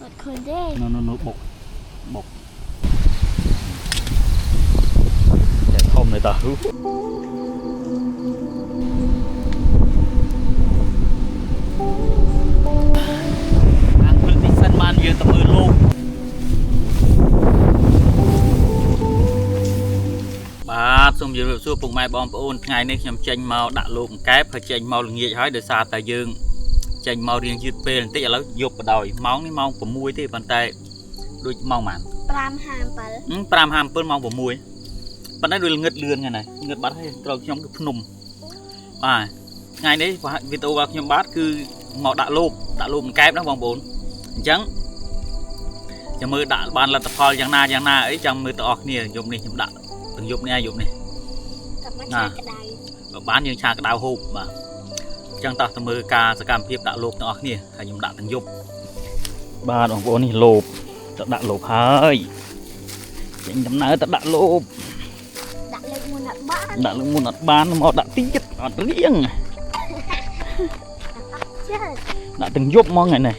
khơi đê nó bột bột để không này ta hú ăn phân tích sân man về tầm ơi luônបាទសូមជម្រាបសួរពុកម៉ែបងប្អូនថ្ងៃនេះខ្ញុំចេញមកដាក់លោកកែបហើយចេញមកល្ងាចហើយដោយសារតែយើងចេញមករៀងយឺតពេលបន្តិចឥឡូវយប់បដ ாய் ម៉ោងនេះម៉ោង 6 ទេប៉ុន្តែដូចម៉ោងប៉ុន្មាន5:57ម៉ោង 6ប៉ុន្តែដូចងឹតលឿនហ្នឹងហើយងឹតបាត់ហើយត្រូវខ្ញុំគឺភ្នំបាទថ្ងៃនេះវីដេអូរបស់ខ្ញុំបាទគឺមកដាក់លោកកែបណាបងប្អូនអញ្ចឹងចាំមើលដាក់បានលទ្ធផលយ៉ាងណាអីចាំមើលទាំងអស់គ្នាយប់នេះខ្ញុំដាក់ទាំងយប់នេះយប់នេះណាបានយើងឆាក្តៅហូបបាទអញ្ចឹងតោះទៅមើលការសកម្មភាពដាក់លោកទាំងអស់គ្នាហើយខ្ញុំដាក់ទាំងយប់បាទបងប្អូននេះលោកទៅដាក់លោកហើយចេញដំណើរទៅដាក់លោកដាក់លើកមុនអត់បានមកដាក់ទៀតអត់រៀងដាក់ទាំងយប់ហ្មងហ្នឹង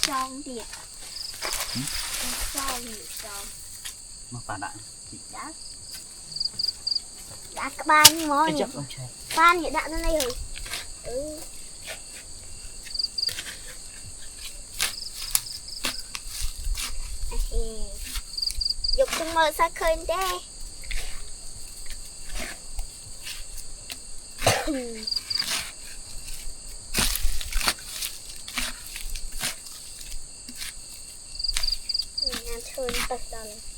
ចងទៀតមកប៉ាដាក់ដាក់ក្បាលនេះមកបាននិយាយដាក់នៅនេះយកទៅមើលសាឃើញទេឈើទៅដល់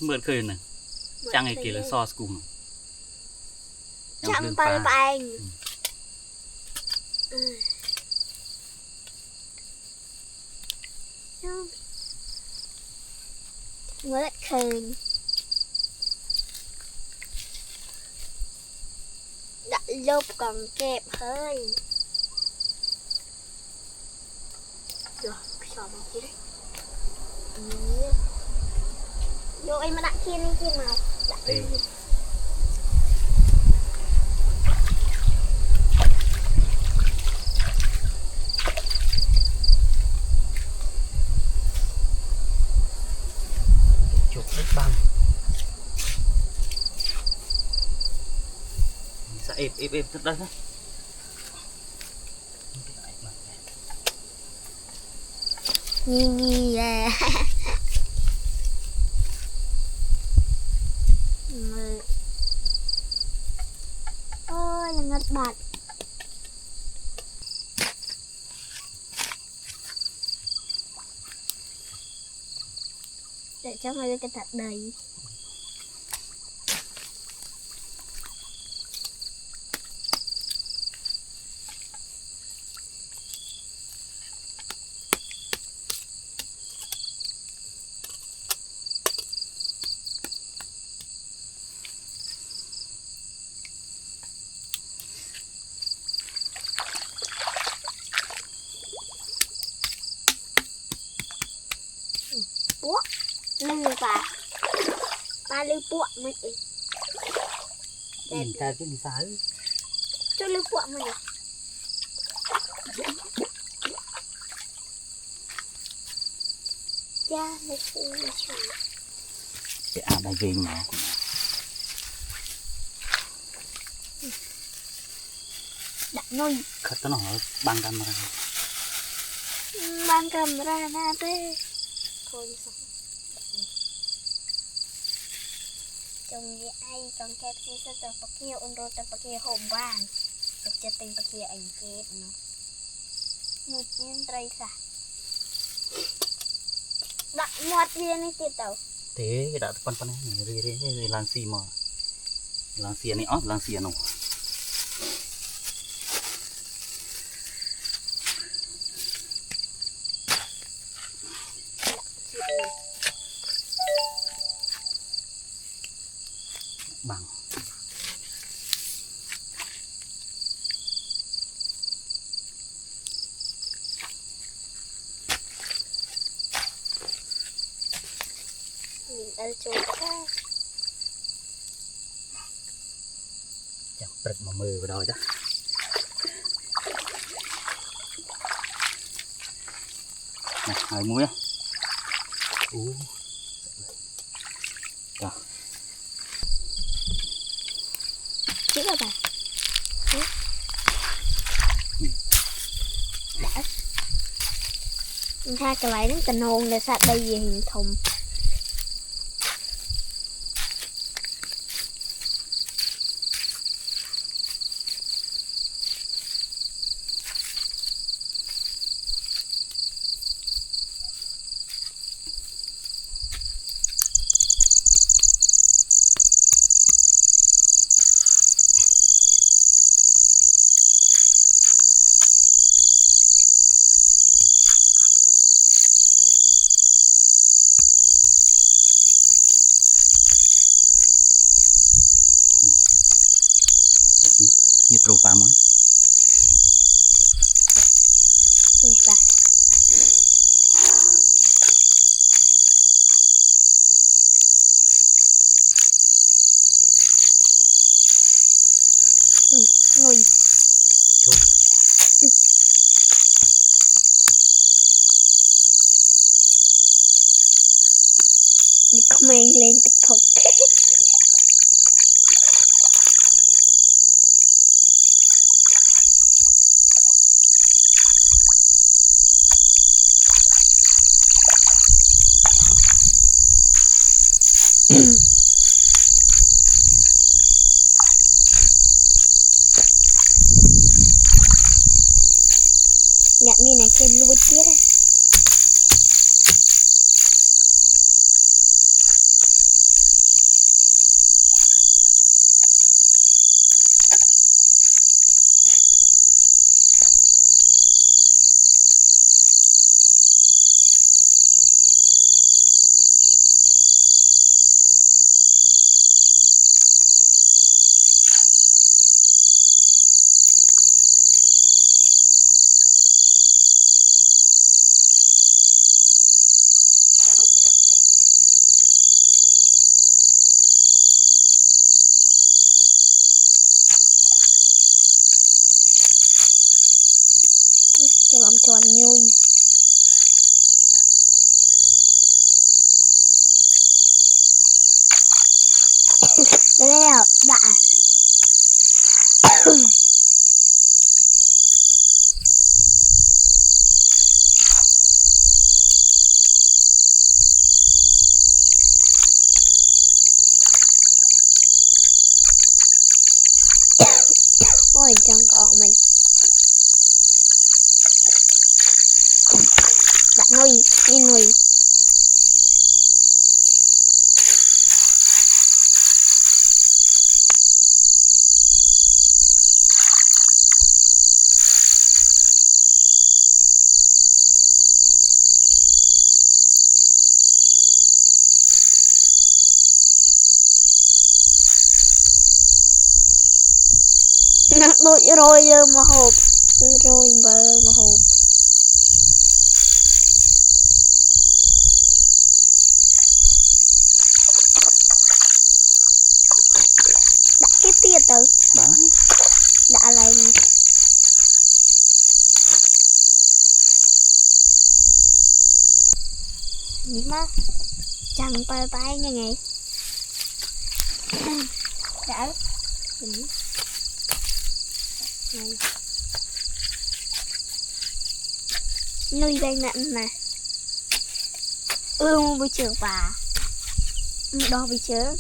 មើលឃើញហ្នឹងចាំងឯគេលើសស្គូមចាំប៉ែប៉ែងមើលឃើញដាក់លបកង្កេបហើយយកខ្យល់មកទៀតយកអីមកដាក់គៀននេះទៀតមកដាក់ទេជប់នេះបាំងសាអេបទឹកដល់ណាញីមើលអូយល្ងឹតបាត់តែចាំឲ្យគេថាដីពួកលឺប៉ាលឺពួកមិនអីតែគេនិសាយចូលលឺពួកមិនចានេះគឺជួយគេអាប់ឲ្យវិញមកដាក់នុយខិតទៅនោះបាំងកាមេរ៉ាណាទេឃើញសោះចង់និយាយអីចង់កែពីសិតទៅប៉ាគាអូនរត់ទៅប៉ាគាហូបបានទុកចិត្តទិញប៉ាគាអីគេនោះជាត្រីខ្លះដាក់មាត់វានេះទៀតទៅទេគេដាក់ប៉ុណ្ណេះរីឡើងស៊ីមកឡើងស៊ីនេះអស់ឡើងស៊ីអានោះបាំង Ở chỗ đó. Chẳng bật mà mơ vào đòi đó. Này, hai muối á. Đó. Biết là bà. Đã. Tha cái lấy đến tình hồn để sạch đây về hình thùng. Như trâu pa muối. Bà. Ngồi. Chốt. Đi comment lên TikTok. Nhạc mi này kêu lưu tiết á. Cho làm tròn nhui. Đây là đã. Ôi chẳng có mình. Đã nuôi, đi nuôi. Đôi rồi mà hộp. Rồi mà hộp. Đã cái tia từ. Đó. Đã lại. Nhưng mà chẳng bay bay như ngày. Đã. Nuôi đây nặng nè. Buổi chiều bà. Đo buổi chiều.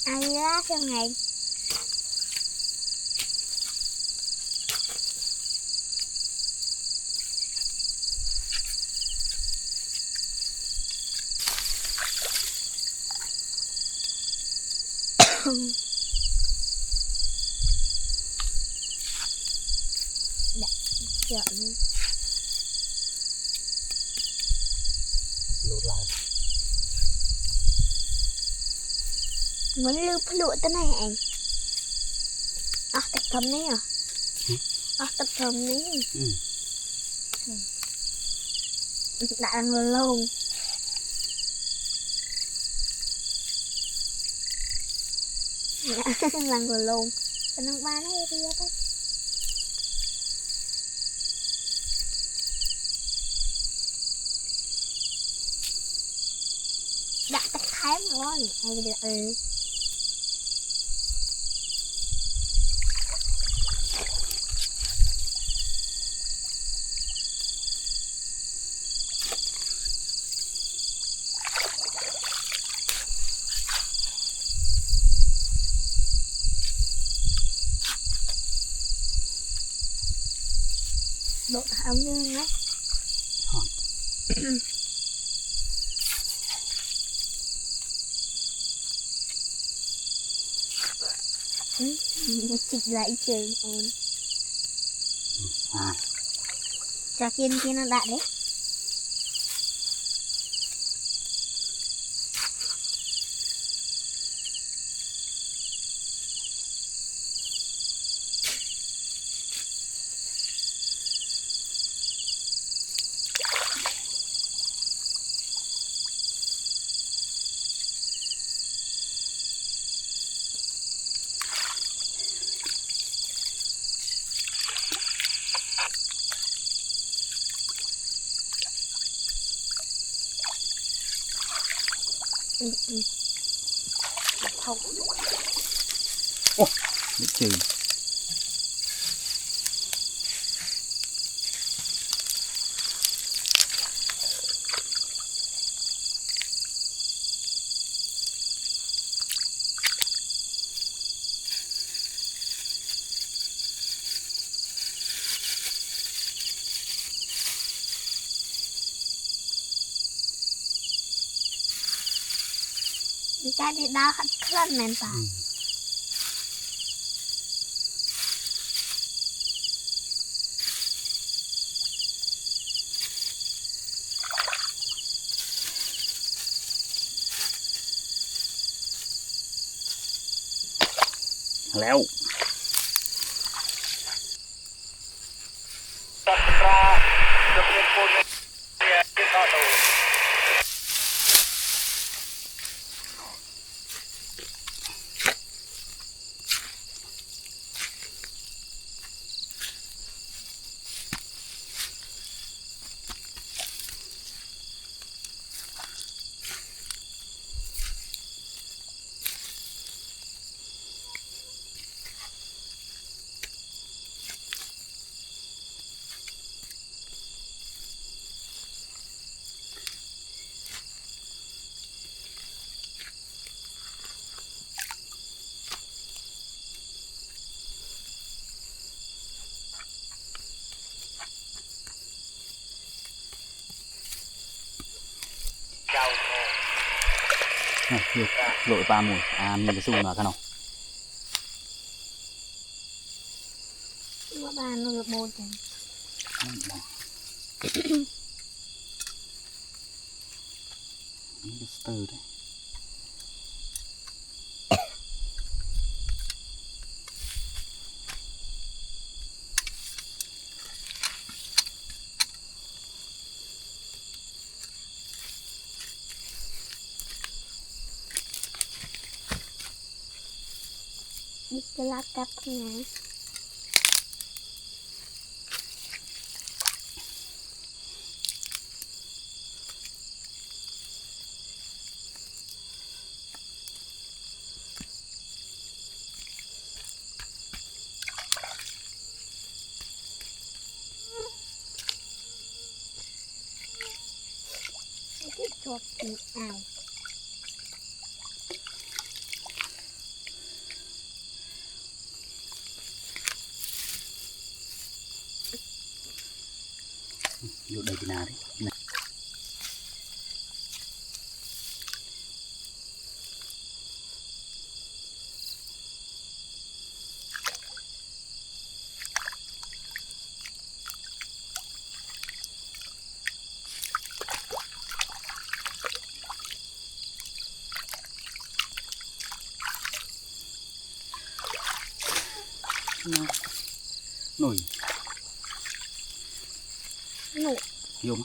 Ai lá cho ngày. Đã chọn Lột lại. muốn lưu lụa tới này anh. À, cái cầm đấy à. tập thầm ní Ừ. đã ăn luôn làm vừa luôn bên ông ba nó đi á đặt cái thái mà ngon hay được độ thảo như đấy chụp lại trường ôn cho kia nó đã đấy không Biết chừng cái đi đau hết lên men ta léo lội ba mùi nhìn cái xung là cái nào các bạn nó được bột chẳng từ đấy cái lá cặp này cái chuột thì ảo vô đây thì nào đấy này. Nồi nụ dùng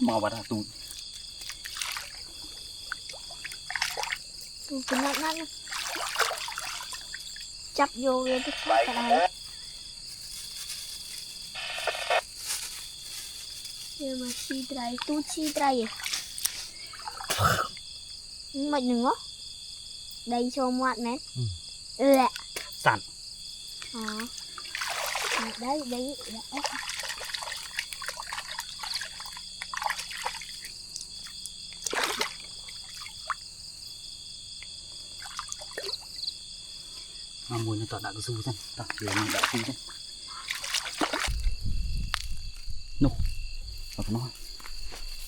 mau vào tụi cái nát chắp vô cái cái này nhưng mà chi trai mày đừng có đây cho ngoạn nè lẹ sẵn đấy mùi nó tọt đã cái du chân tọt thì mình đã du chân nô vào cái nó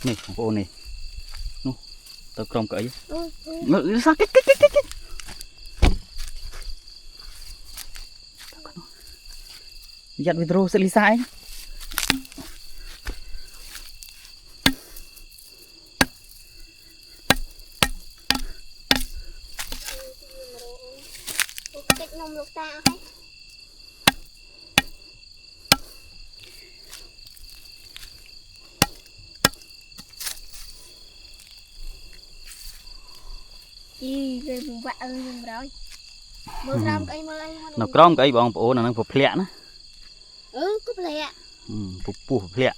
nàyของcô này nô tao cầm cởi ngự sao kích giật video sẽ lý sai nông lục ta hay gì về vùng vạ vùng rồi mưa ram cây mưa anh nó crom cây bông bố nó phục lẹ nữa cúp lẹ phục lẹ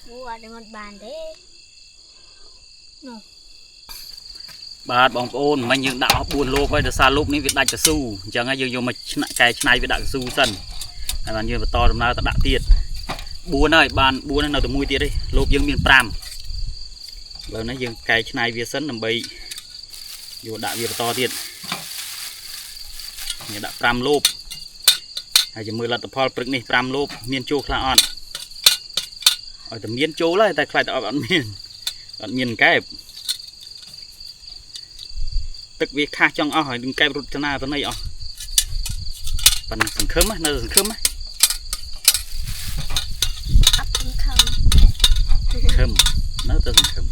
mua để một bàn đấy bà bông ôn mình những đạo buồn lô quay được xa lúc ní việc đại cho su chẳng ai dùng mà cái này việc đại su dần hay là như to làm nào ta đã tiệt buồn ơi bàn buồn nào từ mùi tiệt đi lốp dương miền pram rồi nó dương cái này việc sân làm bầy dù đã việc to tiệt như đã pram lốp hay chỉ 10 lần tập phò bực này pram lốp miền châu là on ở từ miền châu lại tại khai tạo bạn miền cái tức việc khác trong hỏi đừng cây rụt cho nào tới này ọ phần sừng khớm á nơi sừng khớm á khớm nó tới sừng khớm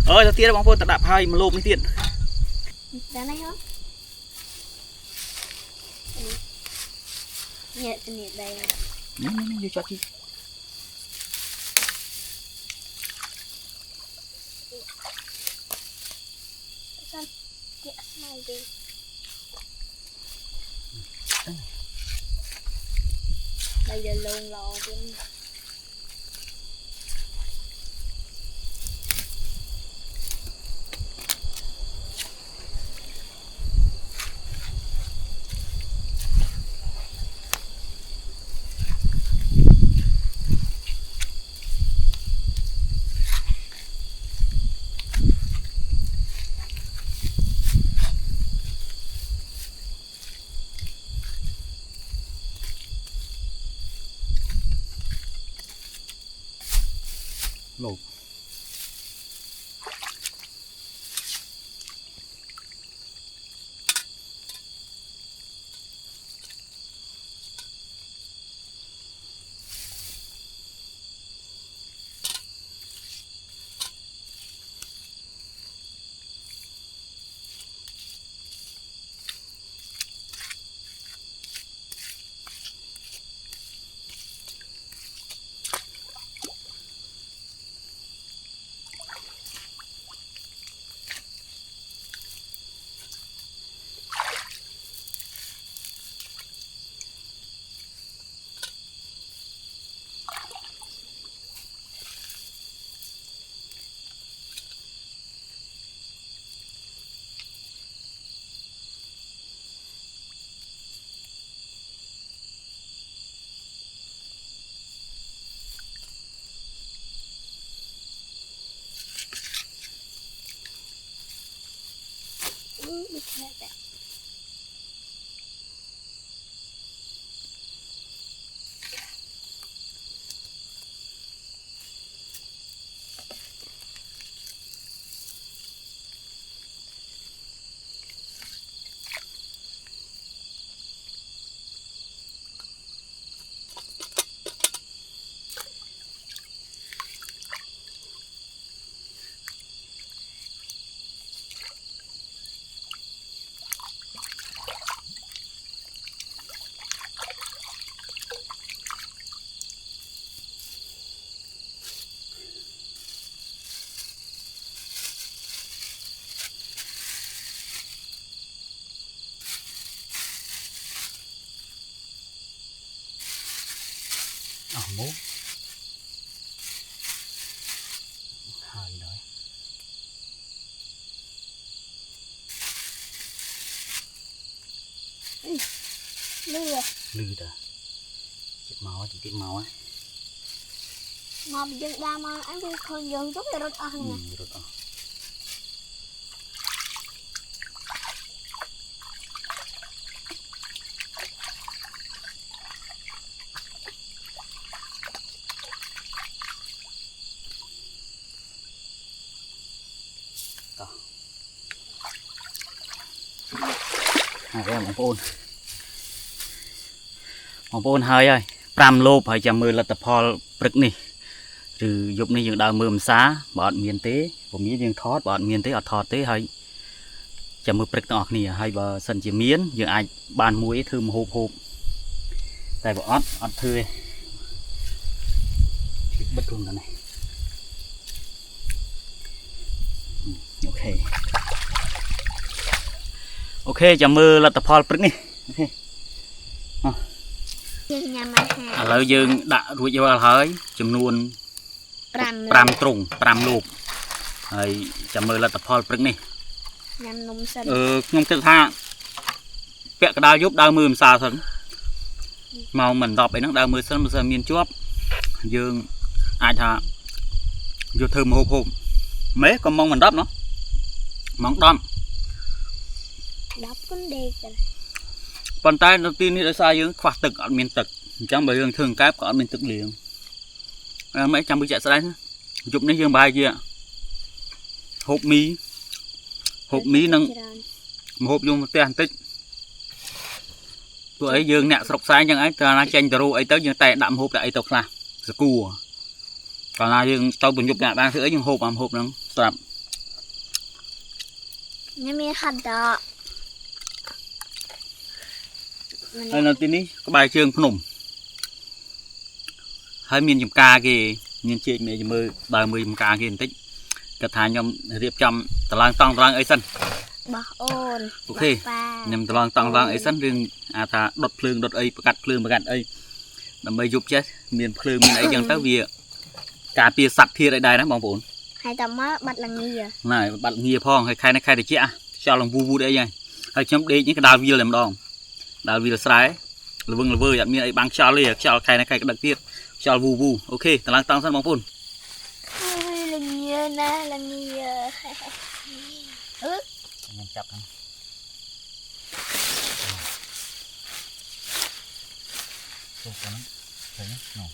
ơi tao tiếc bóng phun tao đạp hai mà lốp mới tiện đá này hả nhẹ đây nó vô cho chi đây là lông lò trên lộp đi theo bạn mố hơi đấy lừa lư ta chụp máu á mà bây giờ đa mà anh đi không dừng chút thì rất ăn nè rất emបងប្អូនហើយ5លូបហើយចាំមើលលទ្ធផលព្រឹកនេះឬយប់នេះយើងដើរមើលម្សាបើអត់មានទេពុំមានយើងថតបើអត់មានទេអត់ថតទេហើយចាំមើលព្រឹកទាំងអស់គ្នាហើយបើសិនជាមានយើងអាចបានមួយធ្វើម្ហូបហូបតែបើអត់ធ្វើទេបិទខ្លួនទៅនេះអូខេចាំមើលលទ្ធផលព្រឹកនេះអូខេយើងញ៉ាំអាហារឥឡូវយើងដាក់រួចរាល់ហើយចំនួន5ទ្រុង5លូបហើយចាំមើលលទ្ធផលព្រឹកនេះញ៉ាំនំសិនខ្ញុំគិតថាពាក់កណ្ដាលយប់ដើរមើលម្សាសិនមកមិន10អីហ្នឹងដើរមើលសិនបើសិនមានជាប់យើងអាចថាយកធ្វើម្ហូបហូបម៉េក៏ម៉ោងមិន10ណោះម៉ោង10គុណដេកប៉ុន្តែនៅទីនេះដោយសារយើងខ្វះទឹកអត់មានទឹកអញ្ចឹងបើយើងធ្វើកែបក៏អត់មានទឹកលាងមិនចាំមើលចាក់ស្ដែងយប់នេះយើងប្រហែលជាហូបមីនឹងម្ហូបយកមកផ្ទះបន្តិចព្រោះអីយើងអ្នកស្រុកខ្សែអញ្ចឹងឯងតើណាចេញទៅរੂអីទៅយើងតែដាក់ម្ហូបដាក់អីទៅខ្លះសគួរកាលណាយើងទៅបញ្ញុបអ្នកបានធ្វើអីយើងហូបអាម្ហូបហ្នឹងស្រាប់ញ៉ាំមានហាត់ដកហើយនៅទីនេះក្បែរជើងភ្នំហើយមានចំការគេមានជែកមេមើលដើរមើលចំការគេបន្តិចគាត់ថាខ្ញុំរៀបចំតឡើងតង់អីសិនបោះអូនអូខេខ្ញុំតឡើងតង់អីសិនរឿងថាដុតភ្លើងដុតអីប្រកាត់ភ្លើងប្រកាត់អីដើម្បីយប់ចេះមានភ្លើងមានអីចឹងទៅវាការពារសត្វធាតុអីដែរណាបងប្អូនហើយតមកបាត់លងាណែបាត់លងាផងហើយខែនេះខែតិចខ្យល់ឡើងវូអីហើយខ្ញុំដេកនេះក៏ដើរវាលតែម្ដងដើរវាលស្រែល្វឹងល្វើយអត់មានអីបាំងខ្យល់ទេខ្យល់ខែនេះខែក្តឹកទៀតខ្យល់វូអូខេតឡើងតង់សិនបងប្អូនលងាណាលងាខ្ញុំចាប់ហ្នឹងចូលហ្នឹងឃើញនោះ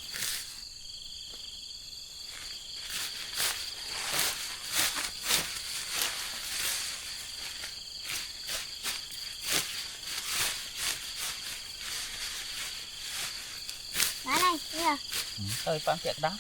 Ơi, bán tiệc đó.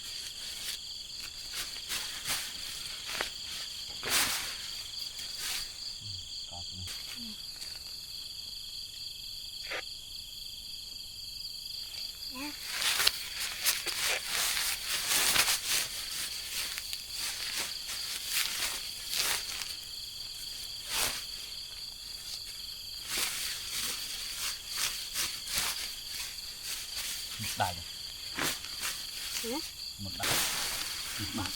Đây này. Một đạn một bạn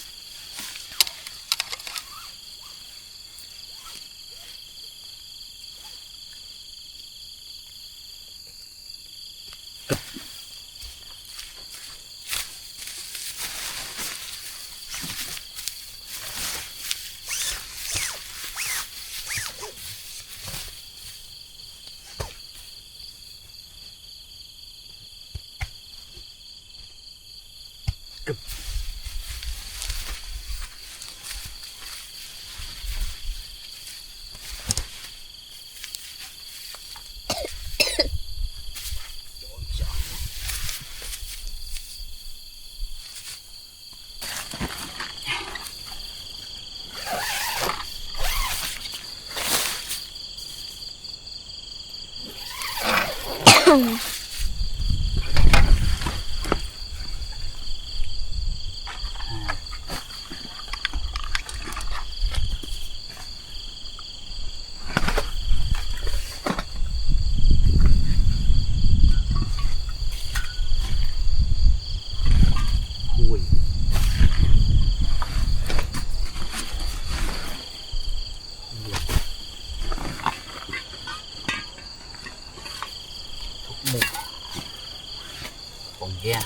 kia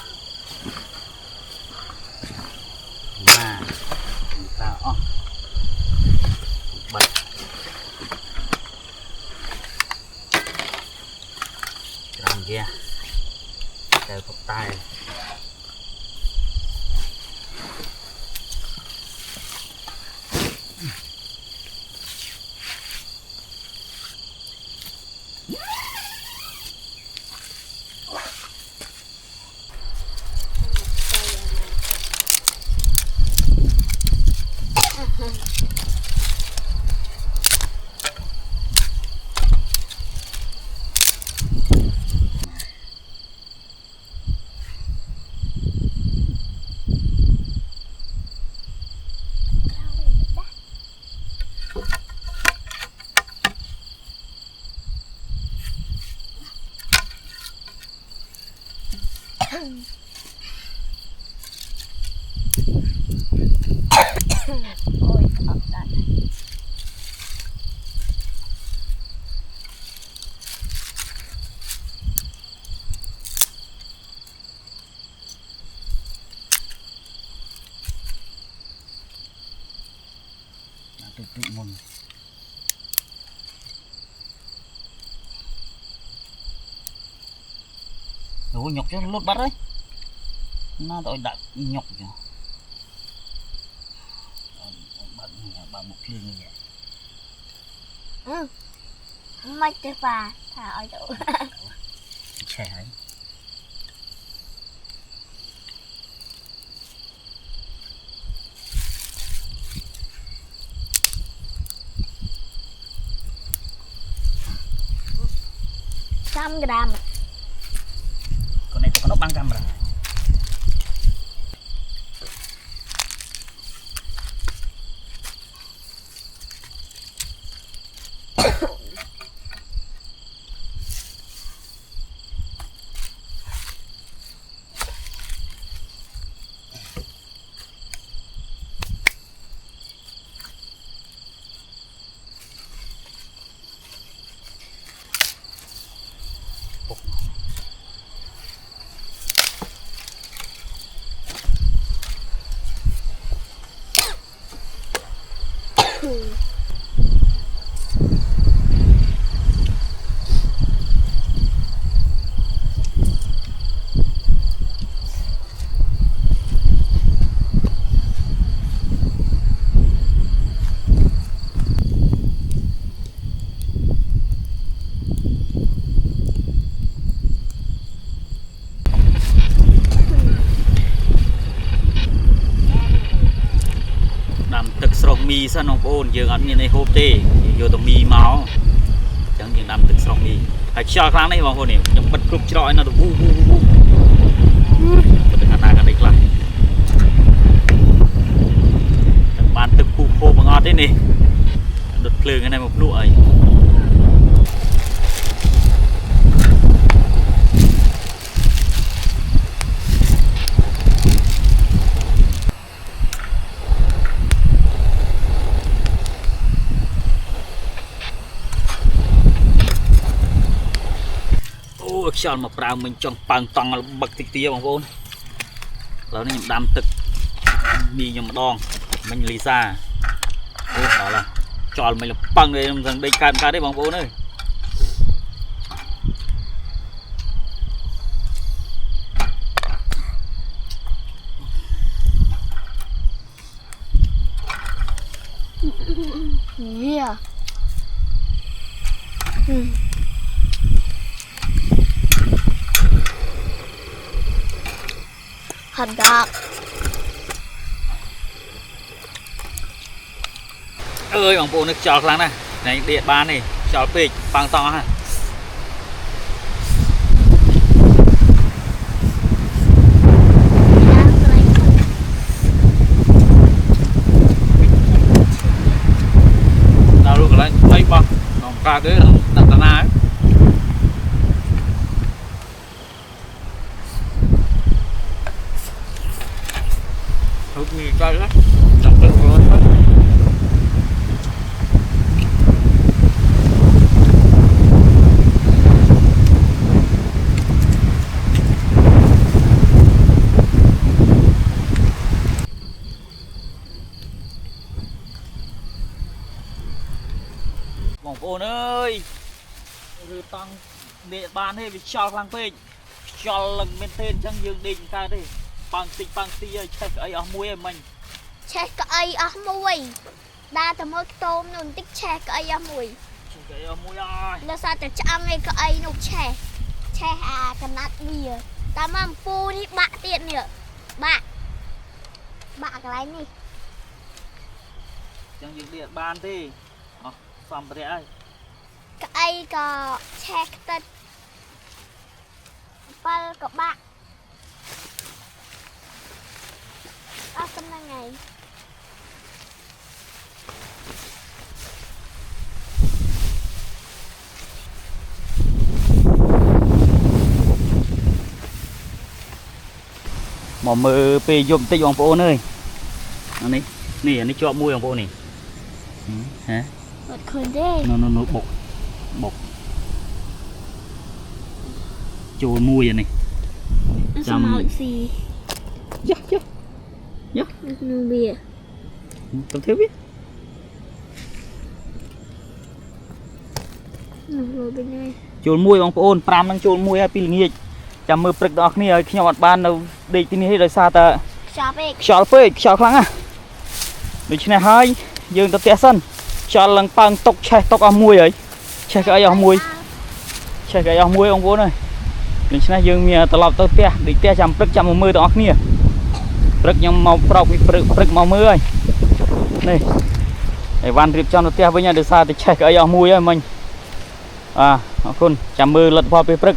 mà ta ó bật làm kia theo cục tay ôi thật đấy tự tự môn đủ nhọc cho lốt bắt đấy nó tội đặt nhọc chứ bạn một kia như vậy mày cái phà thả ở chỗ trẻ ấy trăm gram con này nó băng camera mì sao nó ôn giờ ăn như này hộp tê giờ tụi mì máu chẳng những năm từ sau mì phải cho kháng này vào hồi này trong bật cục trọi nó vu vu vu từ khả năng đấy lại bàn thực cụ khô mà ngon thế này đột lừa cái này một lụa ấy cho một rau mình chọn bằng tòng bậc tịch tia bằng vốnแล้วนี่ดำตึกมียมดองมันลีซ่าโอ้เอาละจอดมันปังเลยมันได้การได้บางโบเลยเนี่ยhạt gạo ơi bằng bộ nước chọt lắm này này điện bán này chọt bịch bằng to ha cả cái đặt tàn ái hút nhiều cây lắm đọc được rồiបងប្អូនអើយឬតង់ដេកបានទេវាខ្យល់ខ្លាំងពេកខ្យល់ឡើងមែនទេអញ្ចឹងយើងដេកមិនកើតទេប៉ាំងតិចហើយឆេះក្អីអស់មួយហើយមិញ ឆេះក្អីអស់មួយដើរទៅមើលខ្ទមនោះបន្តិចឆេះក្អីអស់មួយ ឆេះក្អីអស់មួយហើយ ដល់សារតែឆ្អឹងឯក្អីនោះឆេះអាកណាត់វាតាមមកអំពូនេះបាក់ទៀតនេះបាក់កន្លែងនេះ អញ្ចឹងយើងដេកបានទេអស់សំភារៈហើយ ក្អីក៏ឆេះខ្ទេចប៉លក៏បាក់អស់ប៉ុណ្ណឹងហើយ មកមើលពេលយប់បន្តិចបងប្អូនអើយអានេះជាប់មួយបងប្អូននេះហ៎ អត់ឃើញទេ នោះបុកចូលមួយអានេះ ចាំមកស៊ីយ៉ានោះវា ទៅធ្វើវា នោះលោវិញហើយ ចូលមួយបងប្អូន5នឹងចូលមួយហើយពីល្ងាចចាំមើលព្រឹកដល់គ្នាឲ្យខ្ញុំអត់បាននៅដេកទីនេះទេដោយសារតែ ខ្យល់ពេកខ្យល់ខ្លាំងណាស់ដូច្នេះហើយយើងទៅផ្ទះសិនខ្យល់ឡើងប៉ើងតុកឆេះតុកអស់មួយហើយឆេះក្អីអស់មួយបងប្អូនអើយដូច្នេះយើងមានត្រឡប់ទៅផ្ទះដេកផ្ទះចាំព្រឹកចាំមកមើលទាំងអស់គ្នាព្រឹកខ្ញុំមកប្រោកពីព្រឹកមកមើលហើយនេះអីវ៉ាន់រៀបចំទៅផ្ទះវិញហើយដោយសារតែឆេះក្អីអស់មួយហើយមិញអរគុណចាំមើលលទ្ធផលពេលព្រឹក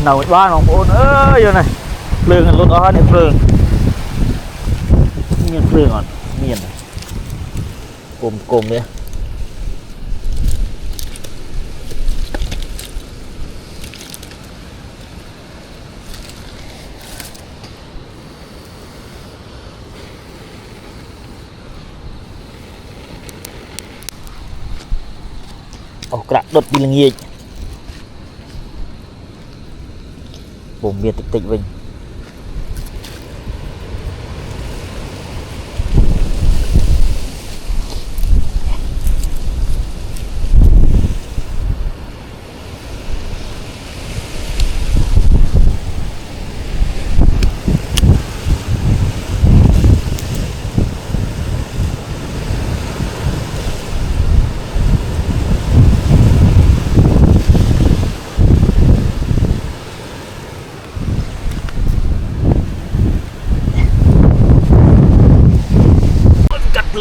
nào baបងប្អូនអើយនេះភ្លើងលុតអស់ហើយនេះភ្លើងមានភ្លើងអត់មានគុំនេះអូក្រាក់ដុតពីល្ងាច vùng miền tịch Vinh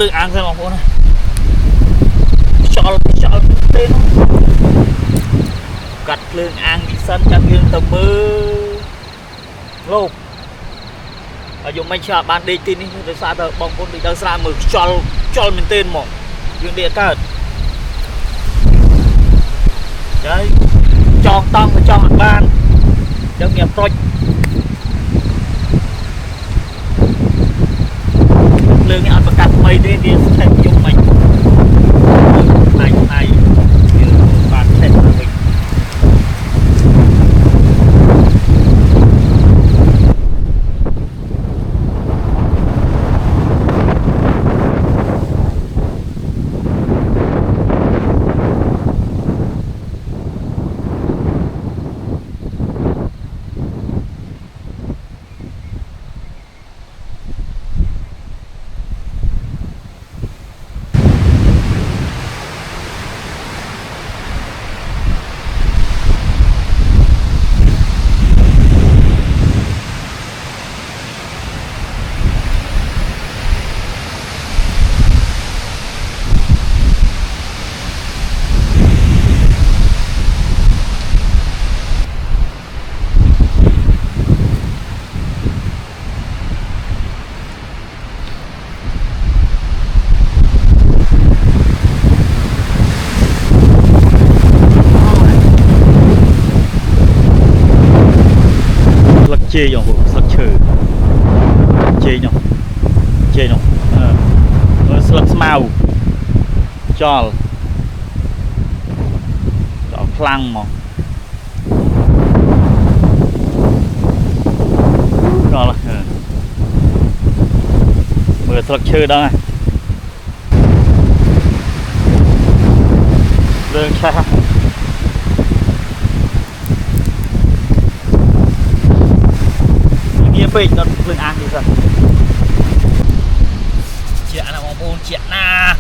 lương ăn xemបងnày chọn tên cắt lương ăn đi sân cho riêng tầm mơ lô ở dùng mấy chợ ban đi tin đi để xa tờ bóng con bị đau xa mở chọn mình tên một dương địa card đấy chọn tông và chọn ban trong nghiệp rồi lương ăn và cắt mây đi đi sẽ dùng mình này như bạn sẽ của mình chê nhổ sắp chừ chê nhổ sắp màu cho khăn mà rồi là mưa sắp chừ đó này đường xa nghe phê nó lưng ăn đi rồi chuyện nào mà buồn chuyện na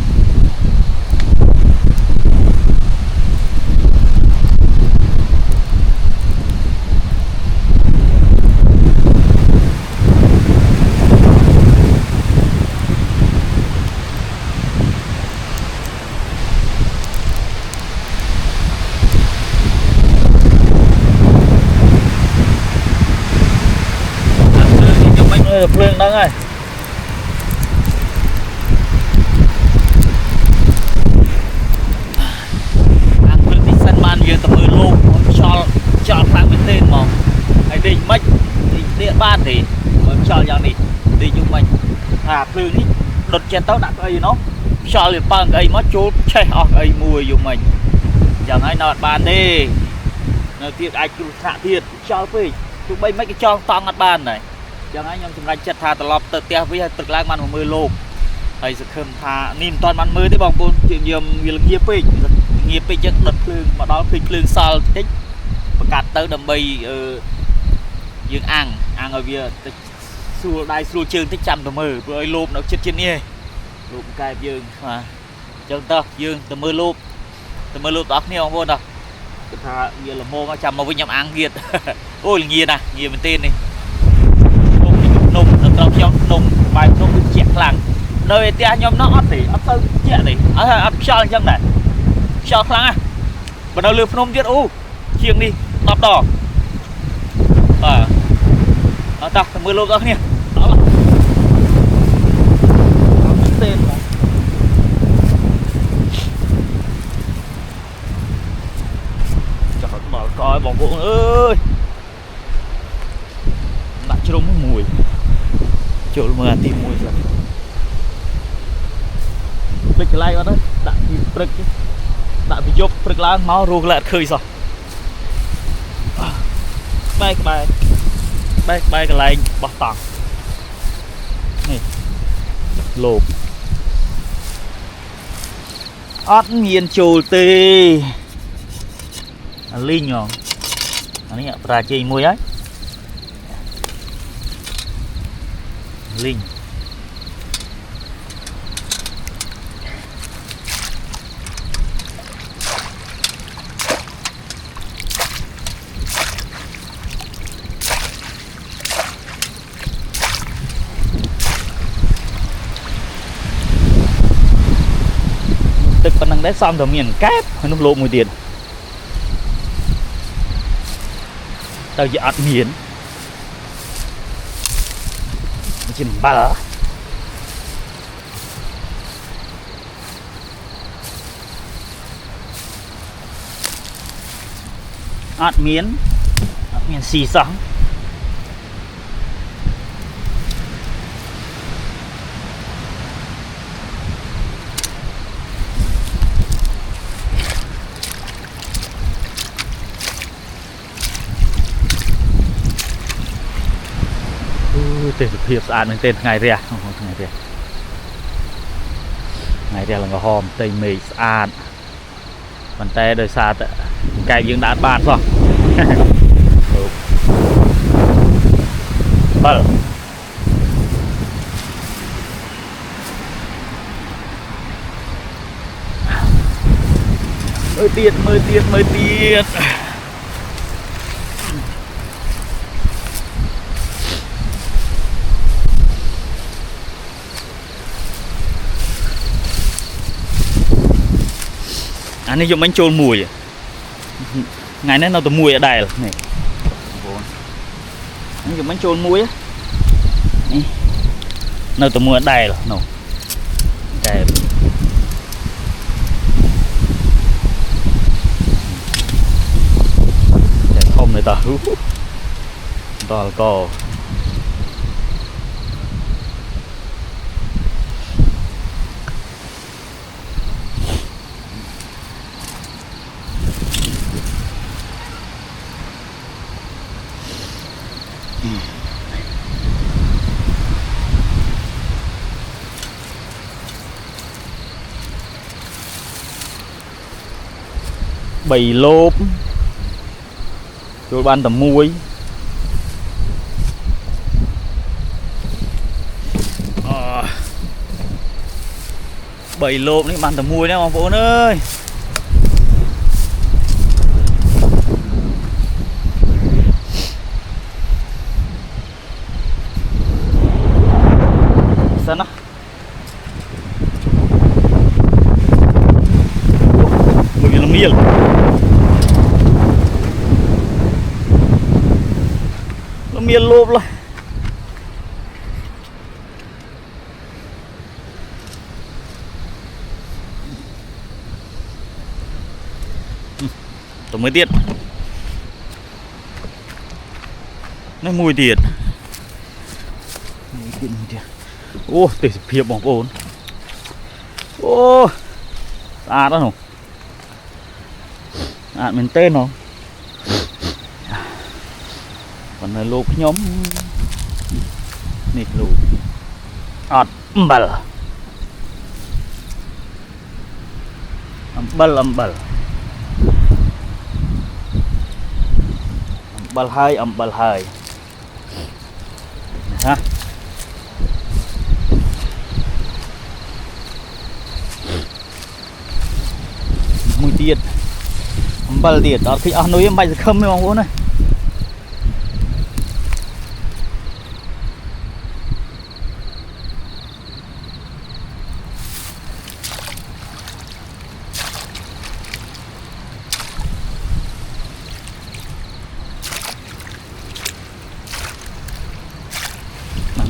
phương đó rồi ăn phương thì sân man giờ tầm 10 lô cho kháng bên tên mà hay đi mất đi địa ban thì cho dạng này đi chung mình phương đi đột chen tao đặt ấy nó cho liền bằng ấy mất chốt che ở ấy mùi dùng mình chẳng ai nọt bàn đi nó tiệt ai cứ xạ thiệt cho phê tụi bay mấy cái cho tao ngắt bàn này chẳng ai nhom chừng chặt thà tập tự tia vớiตึก langมันมือโลกไอ้สักคำธานิ่มตอนมันมือได้บอกปูนเยี่ยมเงียบไปจักดัดเพลิงมาดาวเพลิงซาลติ๊กประกาศเติร์ดดำใบยืงอ่างเอาเวียสู้ได้สู้เชิงที่จำตัวมือเพื่อไอ้โลบเราเช็ดชิ้นนี้โลบกายยืงมาจังเตอยืงตัวมือโลบต่อเนี่ยของปูนอ่ะธาเยี่ยละโมมาจำมาวิ่งยำอ่างเกียดโอ้ยเงียนะเงียเป็นเต้นนี่nung trong trong nung bài nung bị chẹt lằng nơi tia nhom nó ấp thì ấp sâu chẹt thì ấp sao trong này sao lằng à bắt đầu lừa nung tiết u chiêng đi tọp đỏ ta mưa lô đó nè đó là tên trời mở coi bóng bụng ơi đặt trông mùi chỗ mà tìm mùi rồi bịch lại con đấy đặt thì bịch đặt thì chụp bịch lá máu ruột lại khơi rồi bay cái lại bọc tảng này lộp ót miền chùl tê linh rồi anh ấy ra chơi mùi ấy linhตึกphần năng đá xong rồi miền kép nó lộ mùi tiền tao giờ ăn miền chìm bờ ạt miến xì sóng tên thiệp sạn mình tên ngày rè là ngò hòm tây mì sạn bàn tay đời xa cái dương đạn bàn rồi bờ mới tiết anh ấy dùng bánh trôi mùi ngày nay nó tụi mùi ở đây này anh dùng bánh trôi mùi á nó tụi mùi ở đây rồi nó đây không này ta tol co bầy lốp cho ban tầm muối bầy lốp đấy ban tầm muối đấy ông Phốn ơi. Sao nó mùi là miel nó miel lốp lại tổng mới tiết nó mùi tiệt ô để hiệp bóng ổn ô à đó không à mình tên không còn là lốp nhóm nịt lốp ọt bal bal bal hai ha mùi tiệt bal tiệt đó thì nói em bay sẽ khâm với ông này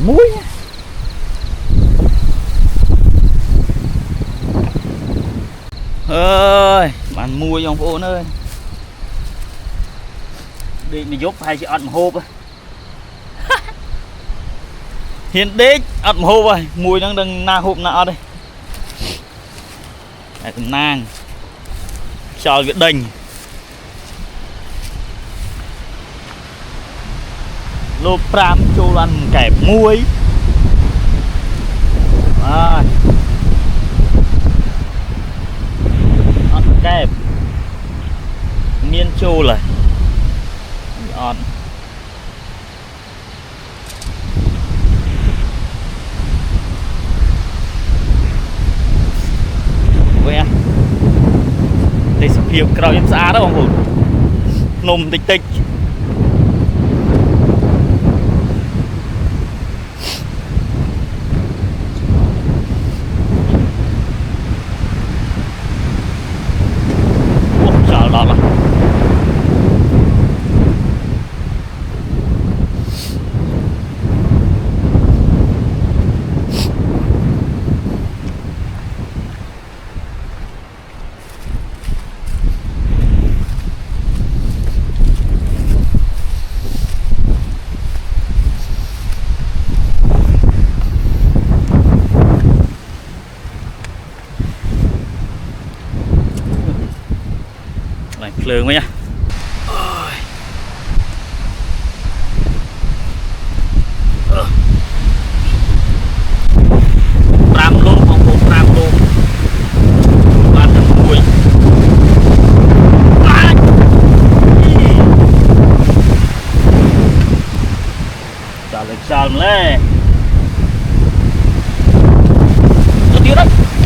muối ơi bạn muối ông Phốn ơi đi mà giúp hay chị ăn một hộp hiện đích ăn một hộp rồi muối đang đừng na hộp nọ đây này cũng nang cho cái đành lốp pram cho ăn kẹp muối à. Ăn kẹp miên chô lại ăn vậy à đây sập hiệp cầu em xa đó không nôm tích tích đó là lường với nha pram lô không có pram lô ba tầm mùi trả lời sao lên tiêu đó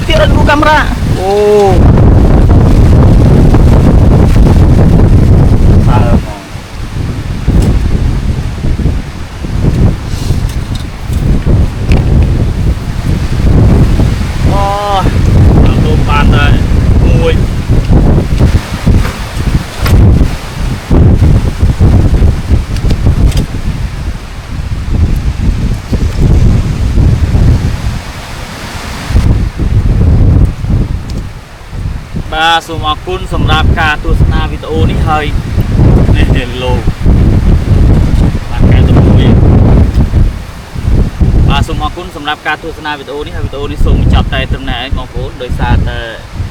dulu camera ôសូមអរគុណសម្រាប់ការទស្សនាវីដេអូនេះហើយនេះលោបាទ សម្រាប់ការទស្សនាវីដេអូនេះហើយវីដេអូនេះសូមបញ្ចប់តែត្រឹមនេះឯងបងប្អូនដោយសារតែ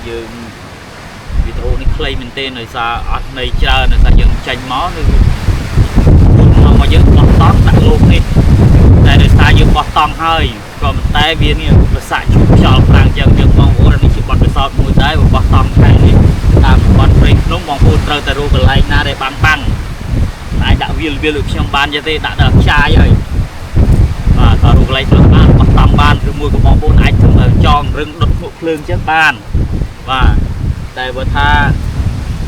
យើងវីដេអូនេះខ្លីមែនទែនដោយសារអត់ន័យច្រើនដោយសារយើងចាញ់មកគឺមកយើងបោះតង់ដាក់លោកនេះតែដោយសារយើងបោះតង់ហើយក៏ប៉ុន្តែវានេះប្រសាក់ជួបខ្យល់ខ្លាំងចឹងយើងបងប្អូននេះជាបទពិសោធន៍មួយដែរបោះតង់ថ្ងៃនេះតាមតំបន់ព្រៃភ្នំបងប្អូនត្រូវតែរកកន្លែងណាដែលបាំងអាចដាក់វាលដូចខ្ញុំបានទេដាក់ដល់ខ្ចាយហើយបាទក៏រកកន្លែងខ្លួនបានបោះតង់បានឬមួយក៏បងប្អូនអាចធ្វើចងរឹងដុតភ្នក់ភ្លើងចឹងបានបាទតែបើថា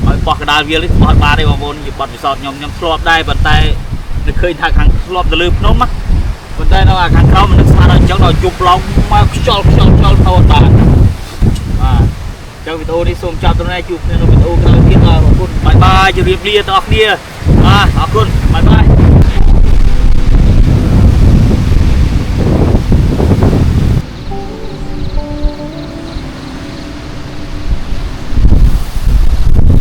ឲ្យបោះកដាលវាលនេះបោះបានទេបងប្អូនជាបទពិសោធន៍ខ្ញុំធ្លាប់ដែរប៉ុន្តែនឹកឃើញថាខាងធ្លាប់ទៅលើភ្នំណាប៉ុន្តែនៅខាងក្រោមមិននឹកស្មានដល់អញ្ចឹងដល់ជប់ឡងមកខ្យល់ថតបានបាទចឹងវីដេអូនេះសូមចប់ត្រឹមនេះជួបគ្នានៅវីដេអូក្រោយទៀតបងប្អូនបាយបាយជម្រាបលាទាំងអស់គ្នាបាទអរគុណ